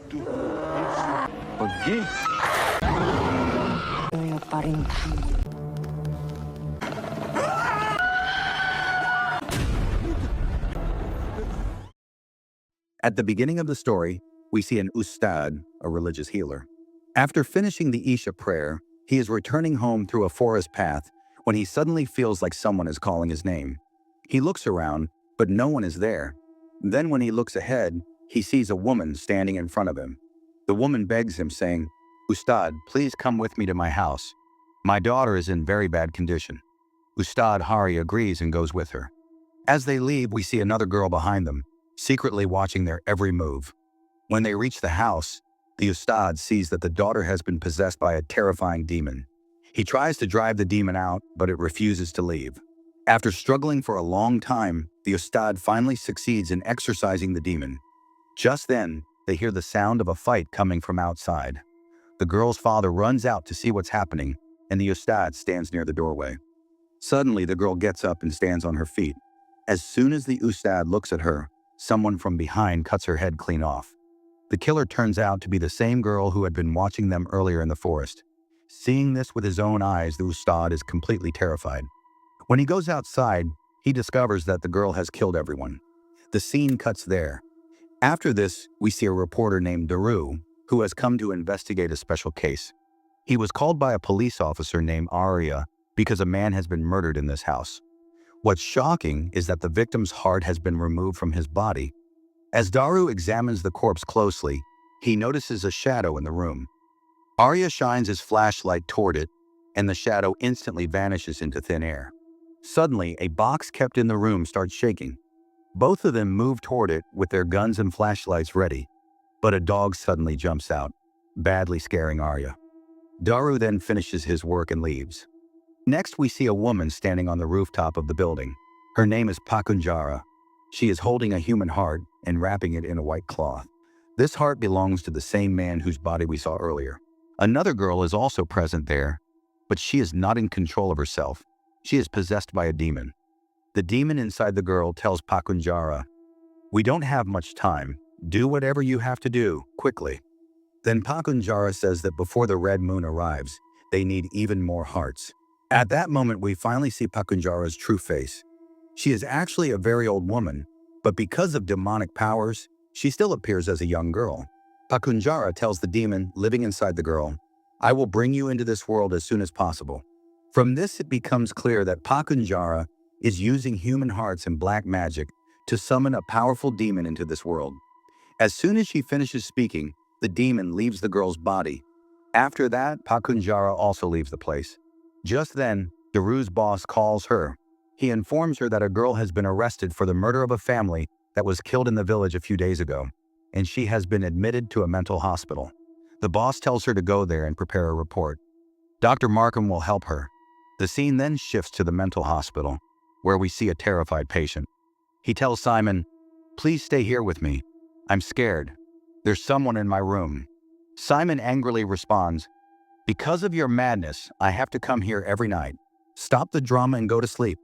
Pergi. At the beginning of the story, we see an ustad, a religious healer. After finishing the Isha prayer, he is returning home through a forest path when he suddenly feels like someone is calling his name. He looks around, but no one is there. Then when he looks ahead, he sees a woman standing in front of him. The woman begs him, saying, "Ustad, please come with me to my house. My daughter is in very bad condition." Ustad Hari agrees and goes with her. As they leave, we see another girl behind them, secretly watching their every move. When they reach the house, the Ustad sees that the daughter has been possessed by a terrifying demon. He tries to drive the demon out, but it refuses to leave. After struggling for a long time, the Ustad finally succeeds in exorcising the demon. Just then, they hear the sound of a fight coming from outside. The girl's father runs out to see what's happening, and the Ustad stands near the doorway. Suddenly, the girl gets up and stands on her feet. As soon as the Ustad looks at her, someone from behind cuts her head clean off. The killer turns out to be the same girl who had been watching them earlier in the forest. Seeing this with his own eyes, the Ustad is completely terrified. When he goes outside, he discovers that the girl has killed everyone. The scene cuts there. After this, we see a reporter named Daru, who has come to investigate a special case. He was called by a police officer named Arya because a man has been murdered in this house. What's shocking is that the victim's heart has been removed from his body. As Daru examines the corpse closely, he notices a shadow in the room. Arya shines his flashlight toward it, and the shadow instantly vanishes into thin air. Suddenly, a box kept in the room starts shaking. Both of them move toward it with their guns and flashlights ready, but a dog suddenly jumps out, badly scaring Arya. Daru then finishes his work and leaves. Next, we see a woman standing on the rooftop of the building. Her name is Pakunjara. She is holding a human heart and wrapping it in a white cloth. This heart belongs to the same man whose body we saw earlier. Another girl is also present there, but she is not in control of herself. She is possessed by a demon. The demon inside the girl tells Pakunjara, "We don't have much time. Do whatever you have to do, quickly." Then Pakunjara says that before the red moon arrives, they need even more hearts. At that moment, we finally see Pakunjara's true face. She is actually a very old woman, but because of demonic powers, she still appears as a young girl. Pakunjara tells the demon living inside the girl, "I will bring you into this world as soon as possible." From this, it becomes clear that Pakunjara is using human hearts and black magic to summon a powerful demon into this world. As soon as she finishes speaking, the demon leaves the girl's body. After that, Pakunjara also leaves the place. Just then, Daru's boss calls her. He informs her that a girl has been arrested for the murder of a family that was killed in the village a few days ago, and she has been admitted to a mental hospital. The boss tells her to go there and prepare a report. Dr. Markham will help her. The scene then shifts to the mental hospital, where we see a terrified patient. He tells Simon, "Please stay here with me. I'm scared. There's someone in my room." Simon angrily responds, "Because of your madness, I have to come here every night. Stop the drama and go to sleep.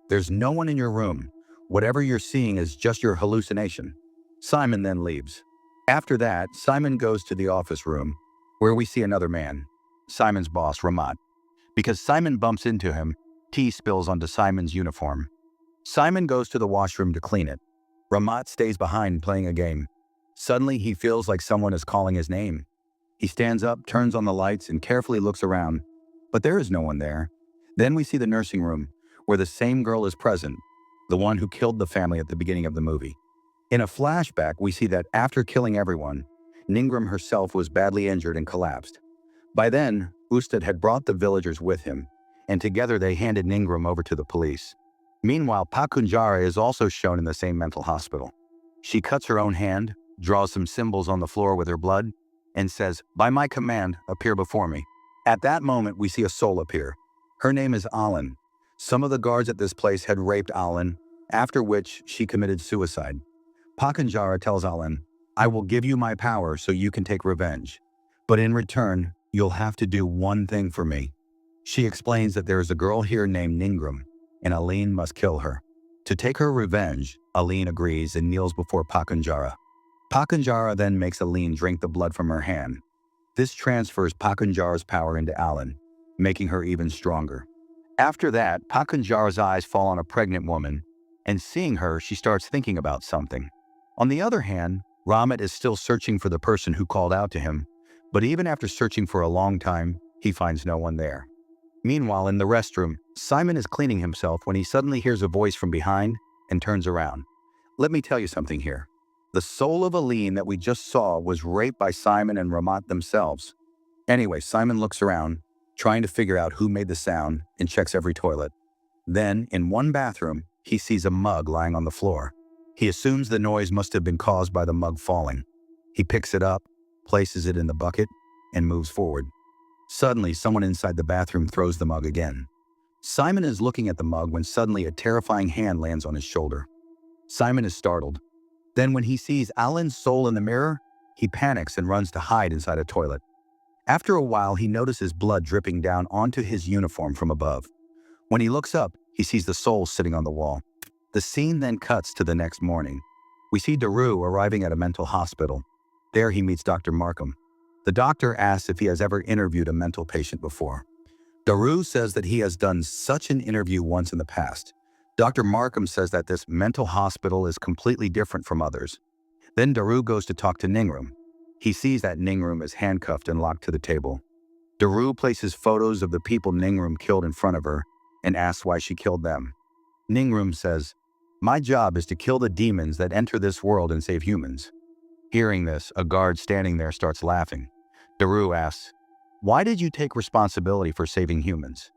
There's no one in your room. Whatever you're seeing is just your hallucination." Simon then leaves. After that, Simon goes to the office room, where we see another man, Simon's boss, Ramat. Because Simon bumps into him, tea spills onto Simon's uniform. Simon goes to the washroom to clean it. Ramat stays behind playing a game. Suddenly, he feels like someone is calling his name. He stands up, turns on the lights, and carefully looks around, but there is no one there. Then we see the nursing room, where the same girl is present, the one who killed the family at the beginning of the movie. In a flashback, we see that after killing everyone, Ningrum herself was badly injured and collapsed. By then, Ustad had brought the villagers with him, and together they handed Ningrum over to the police. Meanwhile, Pakunjara is also shown in the same mental hospital. She cuts her own hand, draws some symbols on the floor with her blood, and says, "By my command, appear before me." At that moment, we see a soul appear. Her name is Alan. Some of the guards at this place had raped Alan, after which she committed suicide. Pakunjara tells Alan, "I will give you my power so you can take revenge. But in return, you'll have to do one thing for me." She explains that there is a girl here named Ningrum, and Aline must kill her. To take her revenge, Aline agrees and kneels before Pakunjara. Pakanjara then makes Aline drink the blood from her hand. This transfers Pakanjara's power into Aline, making her even stronger. After that, Pakanjara's eyes fall on a pregnant woman, and seeing her, she starts thinking about something. On the other hand, Ramit is still searching for the person who called out to him, but even after searching for a long time, he finds no one there. Meanwhile, in the restroom, Simon is cleaning himself when he suddenly hears a voice from behind and turns around. Let me tell you something here. The soul of Aline that we just saw was raped by Simon and Ramat themselves. Anyway, Simon looks around, trying to figure out who made the sound, and checks every toilet. Then, in one bathroom, he sees a mug lying on the floor. He assumes the noise must have been caused by the mug falling. He picks it up, places it in the bucket, and moves forward. Suddenly, someone inside the bathroom throws the mug again. Simon is looking at the mug when suddenly a terrifying hand lands on his shoulder. Simon is startled. Then when he sees Aline's soul in the mirror, he panics and runs to hide inside a toilet. After a while, he notices blood dripping down onto his uniform from above. When he looks up, he sees the soul sitting on the wall. The scene then cuts to the next morning. We see Daru arriving at a mental hospital. There he meets Dr. Markham. The doctor asks if he has ever interviewed a mental patient before. Daru says that he has done such an interview once in the past. Dr. Markham says that this mental hospital is completely different from others. Then Daru goes to talk to Ningrum. He sees that Ningrum is handcuffed and locked to the table. Daru places photos of the people Ningrum killed in front of her and asks why she killed them. Ningrum says, "My job is to kill the demons that enter this world and save humans." Hearing this, a guard standing there starts laughing. Daru asks, "Why did you take responsibility for saving humans?"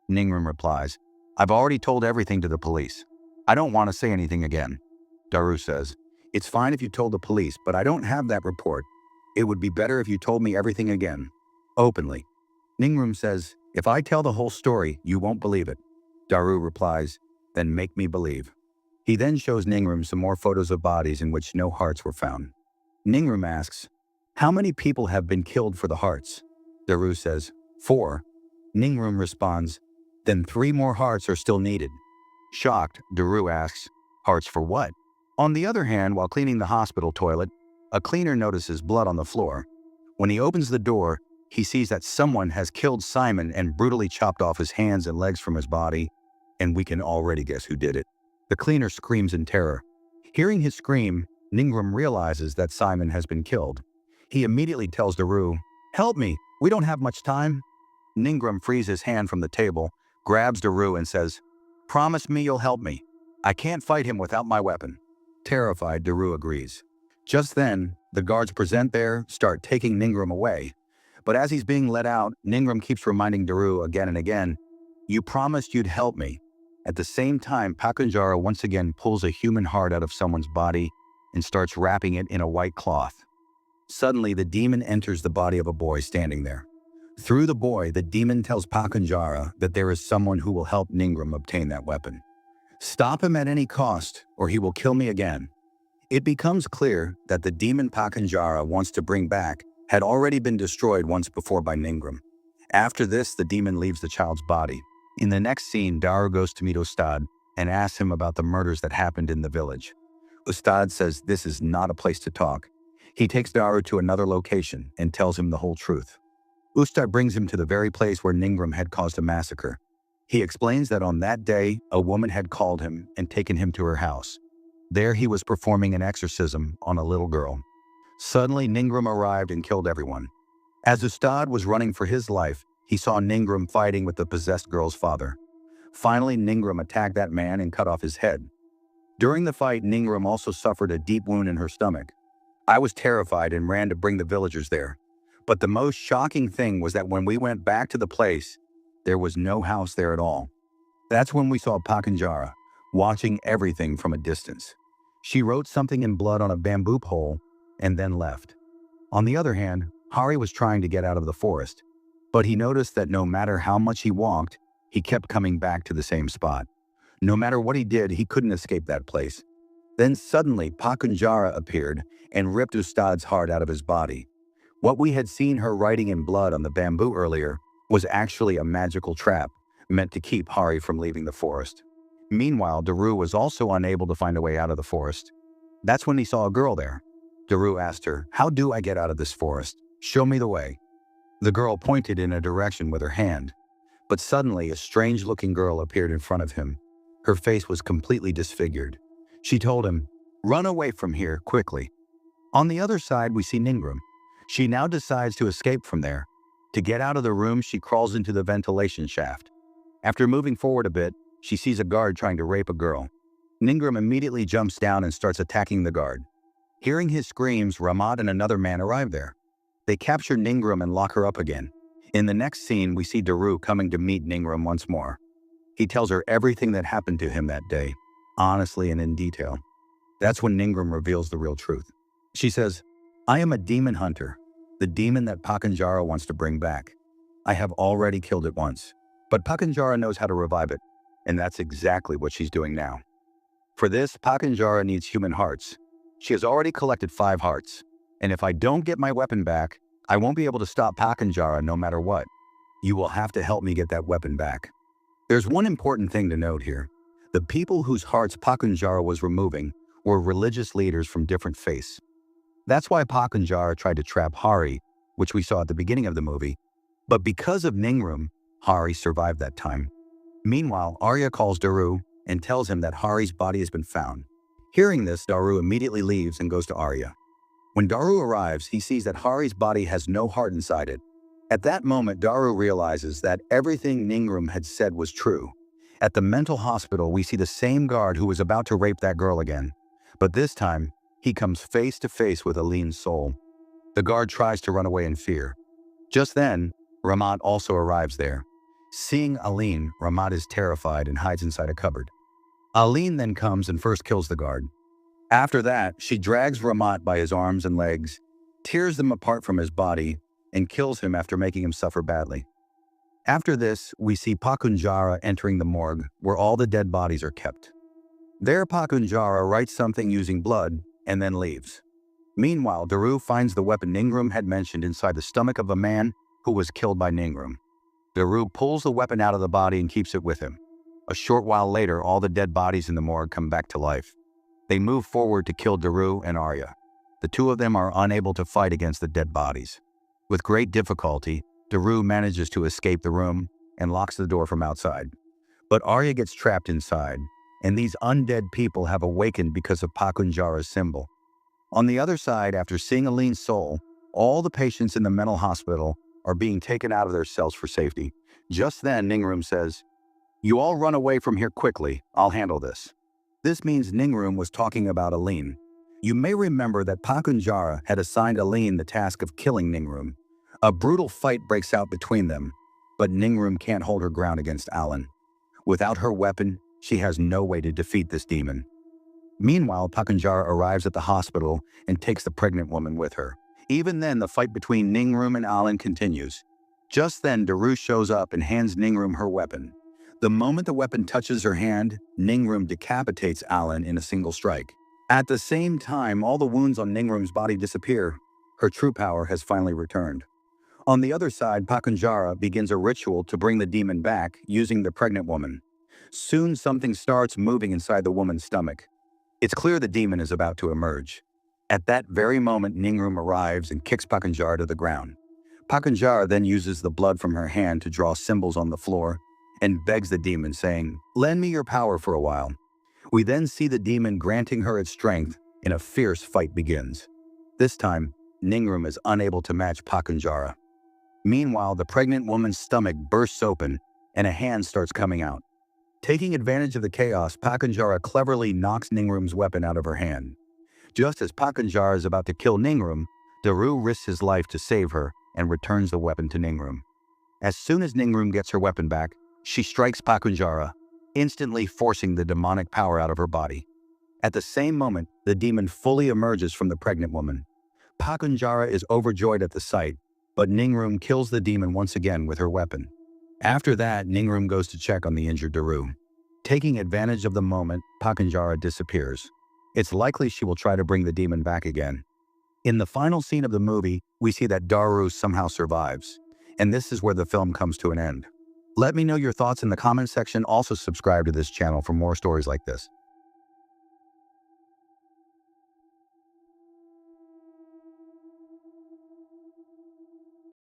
Ningrum replies, "I've already told everything to the police. I don't want to say anything again." Daru says, "It's fine if you told the police, but I don't have that report. It would be better if you told me everything again, openly." Ningrum says, "If I tell the whole story, you won't believe it." Daru replies, "Then make me believe." He then shows Ningrum some more photos of bodies in which no hearts were found. Ningrum asks, "How many people have been killed for the hearts?" Daru says, 4. Ningrum responds, "Then 3 more hearts are still needed." Shocked, Daru asks, "Hearts for what?" On the other hand, while cleaning the hospital toilet, a cleaner notices blood on the floor. When he opens the door, he sees that someone has killed Simon and brutally chopped off his hands and legs from his body, and we can already guess who did it. The cleaner screams in terror. Hearing his scream, Ningrum realizes that Simon has been killed. He immediately tells Daru, "Help me, we don't have much time." Ningrum frees his hand from the table, grabs Daru and says, "Promise me you'll help me. I can't fight him without my weapon." Terrified, Daru agrees. Just then, the guards present there, start taking Ningrum away. But as he's being let out, Ningrum keeps reminding Daru again and again, "You promised you'd help me." At the same time, Pakanjara once again pulls a human heart out of someone's body and starts wrapping it in a white cloth. Suddenly, the demon enters the body of a boy standing there. Through the boy, the demon tells Pakanjara that there is someone who will help Ningrum obtain that weapon. "Stop him at any cost, or he will kill me again." It becomes clear that the demon Pakanjara wants to bring back had already been destroyed once before by Ningrum. After this, the demon leaves the child's body. In the next scene, Daru goes to meet Ustad and asks him about the murders that happened in the village. Ustad says this is not a place to talk. He takes Daru to another location and tells him the whole truth. Ustad brings him to the very place where Ningrum had caused a massacre. He explains that on that day, a woman had called him and taken him to her house. There he was performing an exorcism on a little girl. Suddenly, Ningrum arrived and killed everyone. As Ustad was running for his life, he saw Ningrum fighting with the possessed girl's father. Finally, Ningrum attacked that man and cut off his head. During the fight, Ningrum also suffered a deep wound in her stomach. I was terrified and ran to bring the villagers there. But the most shocking thing was that when we went back to the place, there was no house there at all. That's when we saw Pakanjara, watching everything from a distance. She wrote something in blood on a bamboo pole and then left. On the other hand, Hari was trying to get out of the forest, but he noticed that no matter how much he walked, he kept coming back to the same spot. No matter what he did, he couldn't escape that place. Then suddenly, Pakanjara appeared and ripped Ustad's heart out of his body. What we had seen her writing in blood on the bamboo earlier was actually a magical trap meant to keep Hari from leaving the forest. Meanwhile, Daru was also unable to find a way out of the forest. That's when he saw a girl there. Daru asked her, "How do I get out of this forest? Show me the way." The girl pointed in a direction with her hand, but suddenly a strange-looking girl appeared in front of him. Her face was completely disfigured. She told him, "Run away from here, quickly." On the other side, we see Ningrum. She now decides to escape from there. To get out of the room, she crawls into the ventilation shaft. After moving forward a bit, she sees a guard trying to rape a girl. Ningrum immediately jumps down and starts attacking the guard. Hearing his screams, Ramat and another man arrive there. They capture Ningrum and lock her up again. In the next scene, we see Daru coming to meet Ningrum once more. He tells her everything that happened to him that day, honestly and in detail. That's when Ningrum reveals the real truth. She says, "I am a demon hunter, the demon that Pakanjara wants to bring back. I have already killed it once, but Pakanjara knows how to revive it, and that's exactly what she's doing now. For this, Pakanjara needs human hearts. She has already collected 5 hearts, and if I don't get my weapon back, I won't be able to stop Pakanjara no matter what. You will have to help me get that weapon back." There's one important thing to note here. The people whose hearts Pakanjara was removing were religious leaders from different faiths. That's why Pakanjara tried to trap Hari, which we saw at the beginning of the movie, but because of Ningrum, Hari survived that time. Meanwhile, Arya calls Daru and tells him that Hari's body has been found. Hearing this, Daru immediately leaves and goes to Arya. When Daru arrives, he sees that Hari's body has no heart inside it. At that moment, Daru realizes that everything Ningrum had said was true. At the mental hospital, we see the same guard who was about to rape that girl again. But this time, he comes face to face with Aline's soul. The guard tries to run away in fear. Just then, Ramat also arrives there. Seeing Aline, Ramat is terrified and hides inside a cupboard. Aline then comes and first kills the guard. After that, she drags Ramat by his arms and legs, tears them apart from his body, and kills him after making him suffer badly. After this, we see Pakunjara entering the morgue, where all the dead bodies are kept. There, Pakunjara writes something using blood and then leaves. Meanwhile, Daru finds the weapon Ningrum had mentioned inside the stomach of a man who was killed by Ningrum. Daru pulls the weapon out of the body and keeps it with him. A short while later, all the dead bodies in the morgue come back to life. They move forward to kill Daru and Arya. The two of them are unable to fight against the dead bodies. With great difficulty, Daru manages to escape the room and locks the door from outside. But Arya gets trapped inside, and these undead people have awakened because of Pakunjara's symbol. On the other side, after seeing Aline's soul, all the patients in the mental hospital are being taken out of their cells for safety. Just then, Ningrum says, "You all run away from here quickly. I'll handle this." This means Ningrum was talking about Aline. You may remember that Pakunjara had assigned Aline the task of killing Ningrum. A brutal fight breaks out between them, but Ningrum can't hold her ground against Alan. Without her weapon, she has no way to defeat this demon. Meanwhile, Pakunjara arrives at the hospital and takes the pregnant woman with her. Even then, the fight between Ningrum and Alan continues. Just then, Daru shows up and hands Ningrum her weapon. The moment the weapon touches her hand, Ningrum decapitates Alan in a single strike. At the same time, all the wounds on Ningrum's body disappear. Her true power has finally returned. On the other side, Pakunjara begins a ritual to bring the demon back using the pregnant woman. Soon, something starts moving inside the woman's stomach. It's clear the demon is about to emerge. At that very moment, Ningrum arrives and kicks Pakunjara to the ground. Pakunjara then uses the blood from her hand to draw symbols on the floor and begs the demon, saying, "Lend me your power for a while." We then see the demon granting her its strength, and a fierce fight begins. This time, Ningrum is unable to match Pakunjara. Meanwhile, the pregnant woman's stomach bursts open, and a hand starts coming out. Taking advantage of the chaos, Pakunjara cleverly knocks Ningrum's weapon out of her hand. Just as Pakunjara is about to kill Ningrum, Daru risks his life to save her and returns the weapon to Ningrum. As soon as Ningrum gets her weapon back, she strikes Pakunjara, instantly forcing the demonic power out of her body. At the same moment, the demon fully emerges from the pregnant woman. Pakunjara is overjoyed at the sight, but Ningrum kills the demon once again with her weapon. After that, Ningrum goes to check on the injured Daru. Taking advantage of the moment, Pakunjara disappears. It's likely she will try to bring the demon back again. In the final scene of the movie, we see that Daru somehow survives, and this is where the film comes to an end. Let me know your thoughts in the comment section. Also subscribe to this channel for more stories like this.